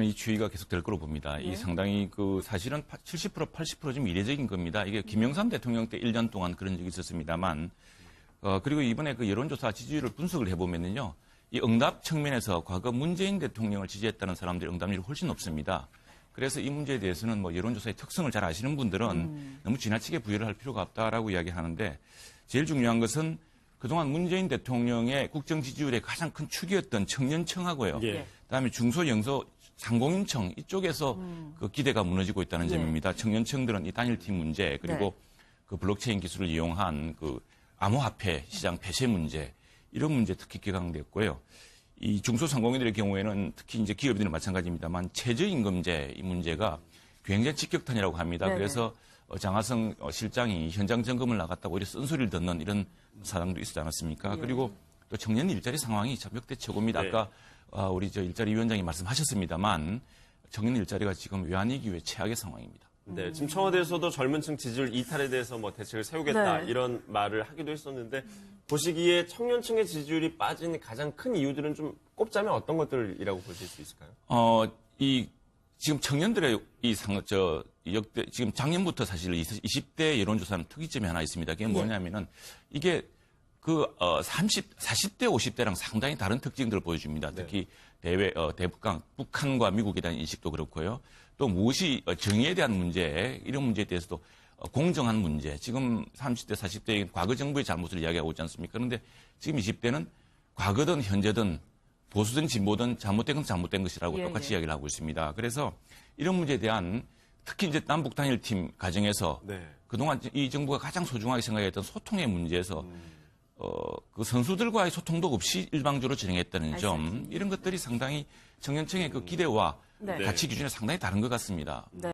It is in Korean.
이 추이가 계속될 거로 봅니다. 네. 이 상당히 사실은 70%, 80% 좀 이례적인 겁니다. 이게 김영삼 대통령 때 1년 동안 그런 적이 있었습니다만, 그리고 이번에 그 여론조사 지지율을 분석을 해보면요, 이 응답 측면에서 과거 문재인 대통령을 지지했다는 사람들의 응답률이 훨씬 높습니다. 그래서 이 문제에 대해서는 뭐 여론조사의 특성을 잘 아시는 분들은 너무 지나치게 부여를 할 필요가 없다라고 이야기하는데, 제일 중요한 것은 그동안 문재인 대통령의 국정 지지율의 가장 큰 축이었던 청년층하고요. 예. 그다음에 중소, 영소, 상공인층 이쪽에서 그 기대가 무너지고 있다는 점입니다. 청년층들은 이 단일팀 문제 그리고 그 블록체인 기술을 이용한 그 암호화폐 시장 폐쇄 문제 이런 문제 특히 기강됐고요. 이 중소상공인들의 경우에는 특히 이제 기업들은 마찬가지입니다만 최저임금제 이 문제가 굉장히 직격탄이라고 합니다. 네네. 그래서 장하성 실장이 현장 점검을 나갔다고 이렇게 쓴소리를 듣는 이런 사항도 있었지 않았습니까? 그리고 또 청년 일자리 상황이 참 역대 최고입니다. 네. 아까 우리 일자리 위원장이 말씀하셨습니다만 청년 일자리가 지금 외환위기에 최악의 상황입니다. 네, 지금 청와대에서도 젊은 층 지지율 이탈에 대해서 뭐 대책을 세우겠다 네. 이런 말을 하기도 했었는데 보시기에 청년층의 지지율이 빠진 가장 큰 이유들은 좀 꼽자면 어떤 것들이라고 보실 수 있을까요? 지금 청년들의 역대 지금 작년부터 사실 20대 여론조사는 특이점이 하나 있습니다. 그게 뭐냐면은 이게 40대, 50대랑 상당히 다른 특징들을 보여줍니다. 특히 북한과 미국에 대한 인식도 그렇고요. 또 무엇이 정의에 대한 문제, 이런 문제에 대해서도 공정한 문제. 지금 30대, 40대의 과거 정부의 잘못을 이야기하고 있지 않습니까? 그런데 지금 20대는 과거든 현재든 보수든 진보든 잘못된 건 잘못된 것이라고 똑같이 이야기를 하고 있습니다. 그래서 이런 문제에 대한 특히 이제 남북 단일팀 과정에서 그동안 이 정부가 가장 소중하게 생각했던 소통의 문제에서 그 선수들과의 소통도 없이 일방적으로 진행했다는 점 이런 것들이 상당히 청년층의 그 기대와 가치 기준에 상당히 다른 것 같습니다.